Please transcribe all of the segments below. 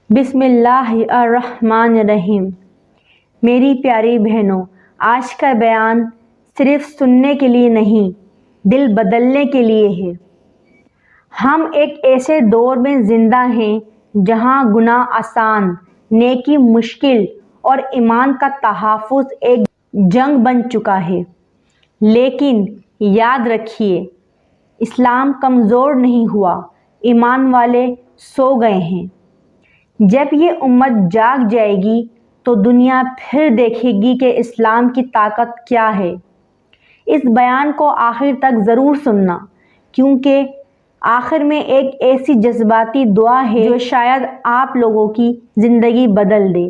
بسم اللہ الرحمن الرحیم۔ میری پیاری بہنوں، آج کا بیان صرف سننے کے لیے نہیں، دل بدلنے کے لیے ہے۔ ہم ایک ایسے دور میں زندہ ہیں جہاں گناہ آسان، نیکی مشکل اور ایمان کا تحفظ ایک جنگ بن چکا ہے۔ لیکن یاد رکھیے، اسلام کمزور نہیں ہوا، ایمان والے سو گئے ہیں۔ جب یہ امت جاگ جائے گی تو دنیا پھر دیکھے گی کہ اسلام کی طاقت کیا ہے۔ اس بیان کو آخر تک ضرور سننا، کیونکہ آخر میں ایک ایسی جذباتی دعا ہے جو شاید آپ لوگوں کی زندگی بدل دے۔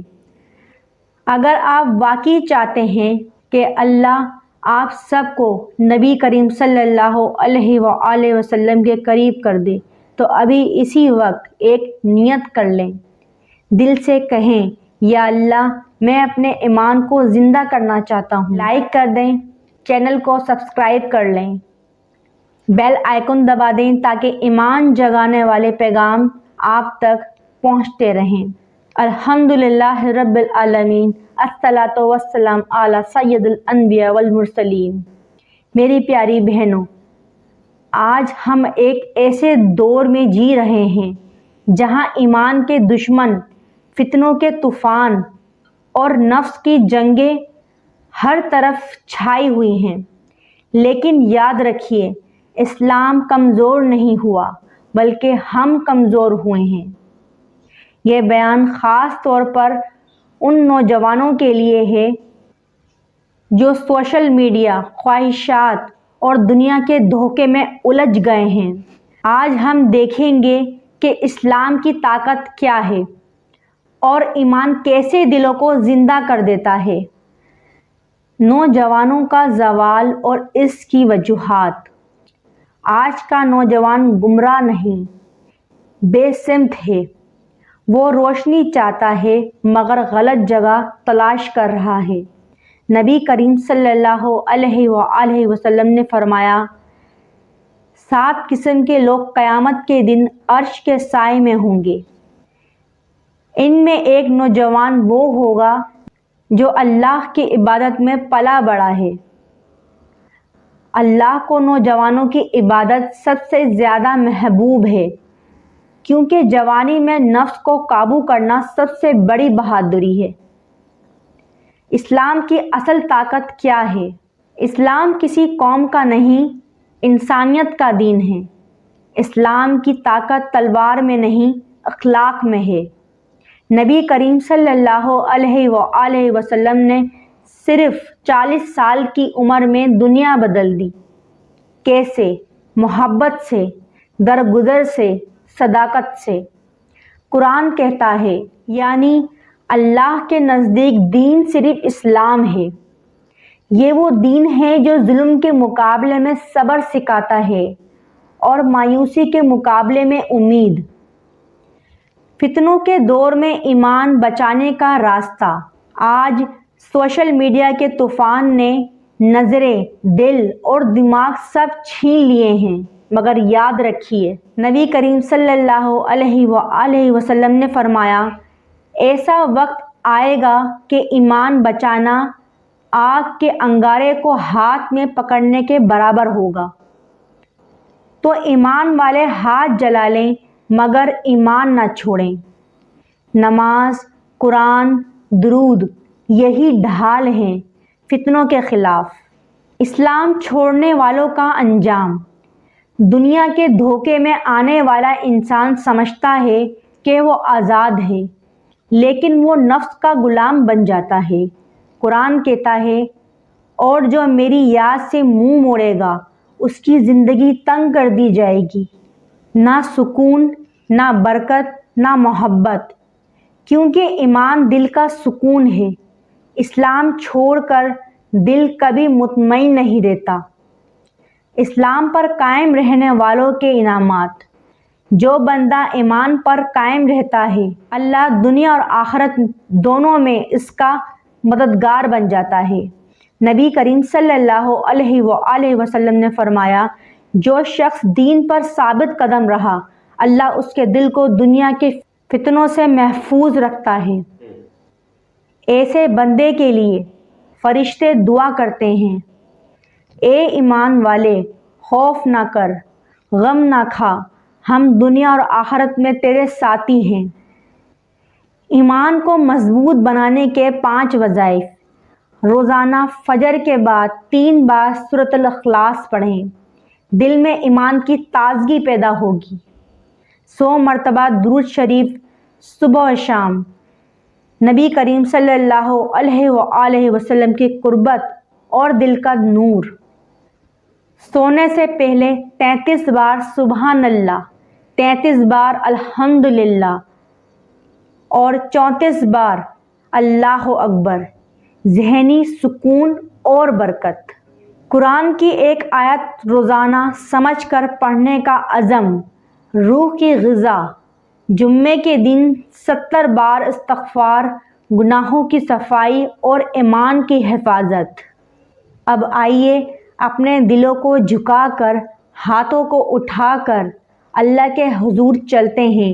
اگر آپ واقعی چاہتے ہیں کہ اللہ آپ سب کو نبی کریم صلی اللہ علیہ وآلہ وسلم کے قریب کر دے تو ابھی اسی وقت ایک نیت کر لیں۔ دل سے کہیں، یا اللہ، میں اپنے ایمان کو زندہ کرنا چاہتا ہوں۔ لائک کر دیں، چینل کو سبسکرائب کر لیں، بیل آئیکن دبا دیں تاکہ ایمان جگانے والے پیغام آپ تک پہنچتے رہیں۔ الحمدللہ رب العالمین، الصلاۃ والسلام علی سید الانبیاء والمرسلین۔ میری پیاری بہنوں، آج ہم ایک ایسے دور میں جی رہے ہیں جہاں ایمان کے دشمن، فتنوں کے طوفان اور نفس کی جنگیں ہر طرف چھائی ہوئی ہیں۔ لیکن یاد رکھیے، اسلام کمزور نہیں ہوا، بلکہ ہم کمزور ہوئے ہیں۔ یہ بیان خاص طور پر ان نوجوانوں کے لیے ہے جو سوشل میڈیا، خواہشات اور دنیا کے دھوکے میں الجھ گئے ہیں۔ آج ہم دیکھیں گے کہ اسلام کی طاقت کیا ہے اور ایمان کیسے دلوں کو زندہ کر دیتا ہے۔ نوجوانوں کا زوال اور اس کی وجوہات۔ آج کا نوجوان گمراہ نہیں، بے سمت ہے۔ وہ روشنی چاہتا ہے مگر غلط جگہ تلاش کر رہا ہے۔ نبی کریم صلی اللہ علیہ وآلہ وسلم نے فرمایا، 7 قسم کے لوگ قیامت کے دن عرش کے سائے میں ہوں گے۔ ان میں ایک نوجوان وہ ہوگا جو اللہ کی عبادت میں پلا بڑھا ہے۔ اللہ کو نوجوانوں کی عبادت سب سے زیادہ محبوب ہے، کیونکہ جوانی میں نفس کو قابو کرنا سب سے بڑی بہادری ہے۔ اسلام کی اصل طاقت کیا ہے؟ اسلام کسی قوم کا نہیں، انسانیت کا دین ہے۔ اسلام کی طاقت تلوار میں نہیں، اخلاق میں ہے۔ نبی کریم صلی اللہ علیہ وآلہ وسلم نے صرف 40 سال کی عمر میں دنیا بدل دی۔ کیسے؟ محبت سے، درگزر سے، صداقت سے۔ قرآن کہتا ہے، یعنی اللہ کے نزدیک دین صرف اسلام ہے۔ یہ وہ دین ہے جو ظلم کے مقابلے میں صبر سکھاتا ہے اور مایوسی کے مقابلے میں امید۔ فتنوں کے دور میں ایمان بچانے کا راستہ۔ آج سوشل میڈیا کے طوفان نے نظریں، دل اور دماغ سب چھین لیے ہیں، مگر یاد رکھیے، نبی کریم صلی اللہ علیہ وآلہ وسلم نے فرمایا، ایسا وقت آئے گا کہ ایمان بچانا آگ کے انگارے کو ہاتھ میں پکڑنے کے برابر ہوگا۔ تو ایمان والے ہاتھ جلا لیں مگر ایمان نہ چھوڑیں۔ نماز، قرآن، درود، یہی ڈھال ہیں فتنوں کے خلاف۔ اسلام چھوڑنے والوں کا انجام۔ دنیا کے دھوکے میں آنے والا انسان سمجھتا ہے کہ وہ آزاد ہے، لیکن وہ نفس کا غلام بن جاتا ہے۔ قرآن کہتا ہے، اور جو میری یاد سے منہ موڑے گا اس کی زندگی تنگ کر دی جائے گی، نہ سکون، نہ برکت، نہ محبت، کیونکہ ایمان دل کا سکون ہے۔ اسلام چھوڑ کر دل کبھی مطمئن نہیں رہتا۔ اسلام پر قائم رہنے والوں کے انعامات۔ جو بندہ ایمان پر قائم رہتا ہے، اللہ دنیا اور آخرت دونوں میں اس کا مددگار بن جاتا ہے۔ نبی کریم صلی اللہ علیہ وآلہ وسلم نے فرمایا، جو شخص دین پر ثابت قدم رہا، اللہ اس کے دل کو دنیا کے فتنوں سے محفوظ رکھتا ہے۔ ایسے بندے کے لیے فرشتے دعا کرتے ہیں، اے ایمان والے، خوف نہ کر، غم نہ کھا، ہم دنیا اور آخرت میں تیرے ساتھی ہیں۔ ایمان کو مضبوط بنانے کے 5 وظائف: روزانہ فجر کے بعد 3 بار سورۃ الاخلاص پڑھیں، دل میں ایمان کی تازگی پیدا ہوگی۔ 100 مرتبہ درود شریف صبح و شام، نبی کریم صلی اللہ علیہ وآلہ وسلم کی قربت اور دل کا نور۔ سونے سے پہلے 33 بار سبحان اللہ، 33 بار الحمدللہ اور 34 بار اللہ اکبر۔ ذہنی سکون اور برکت۔ قرآن کی ایک آیت روزانہ سمجھ کر پڑھنے کا عزم، روح کی غذا۔ جمعے کے دن 70 بار استغفار، گناہوں کی صفائی اور ایمان کی حفاظت۔ اب آئیے اپنے دلوں کو جھکا کر، ہاتھوں کو اٹھا کر اللہ کے حضور چلتے ہیں،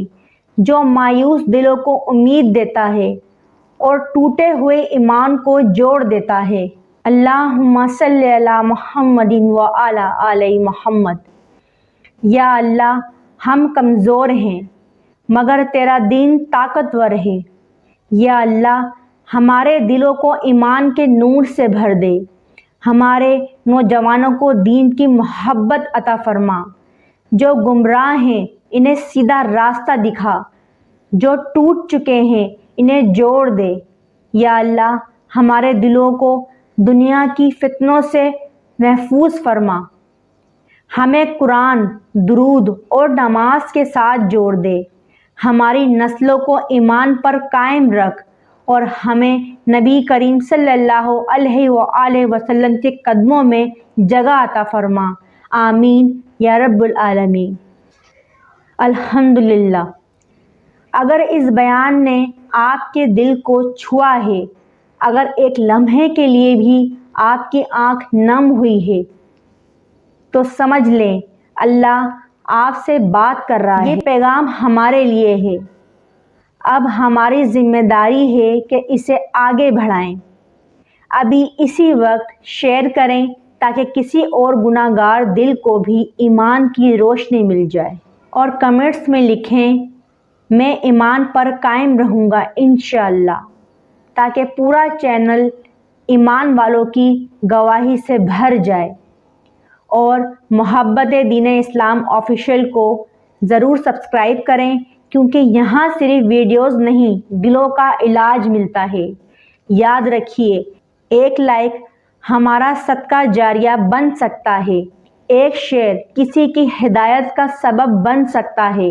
جو مایوس دلوں کو امید دیتا ہے اور ٹوٹے ہوئے ایمان کو جوڑ دیتا ہے۔ اللہم صلی علی محمد وعلی آل محمد۔ یا اللہ، ہم کمزور ہیں مگر تیرا دین طاقتور ہے۔ یا اللہ، ہمارے دلوں کو ایمان کے نور سے بھر دے، ہمارے نوجوانوں کو دین کی محبت عطا فرما، جو گمراہ ہیں انہیں سیدھا راستہ دکھا، جو ٹوٹ چکے ہیں انہیں جوڑ دے۔ یا اللہ، ہمارے دلوں کو دنیا کی فتنوں سے محفوظ فرما، ہمیں قرآن، درود اور نماز کے ساتھ جوڑ دے، ہماری نسلوں کو ایمان پر قائم رکھ اور ہمیں نبی کریم صلی اللہ علیہ وآلہ وسلم کے قدموں میں جگہ عطا فرما۔ آمین یا رب العالمین۔ الحمدللہ۔ اگر اس بیان نے آپ کے دل کو چھوا ہے، اگر ایک لمحے کے لیے بھی آپ کی آنکھ نم ہوئی ہے، تو سمجھ لیں اللہ آپ سے بات کر رہا ہے۔ یہ پیغام ہمارے لیے ہے، اب ہماری ذمہ داری ہے کہ اسے آگے بڑھائیں۔ ابھی اسی وقت شیئر کریں تاکہ کسی اور گناہ گار دل کو بھی ایمان کی روشنی مل جائے، اور کمنٹس میں لکھیں میں ایمان پر قائم رہوں گا انشاءاللہ، تاکہ پورا چینل ایمان والوں کی گواہی سے بھر جائے۔ اور محبت دین اسلام آفیشیل کو ضرور سبسکرائب کریں، کیونکہ یہاں صرف ویڈیوز نہیں، دلوں کا علاج ملتا ہے۔ یاد رکھیے، ایک لائک ہمارا صدقہ جاریہ بن سکتا ہے، ایک شیئر کسی کی ہدایت کا سبب بن سکتا ہے،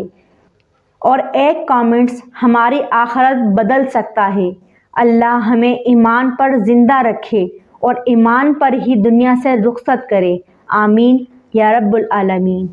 اور ایک کامنٹس ہماری آخرت بدل سکتا ہے۔ اللہ ہمیں ایمان پر زندہ رکھے اور ایمان پر ہی دنیا سے رخصت کرے۔ آمین یا رب العالمین۔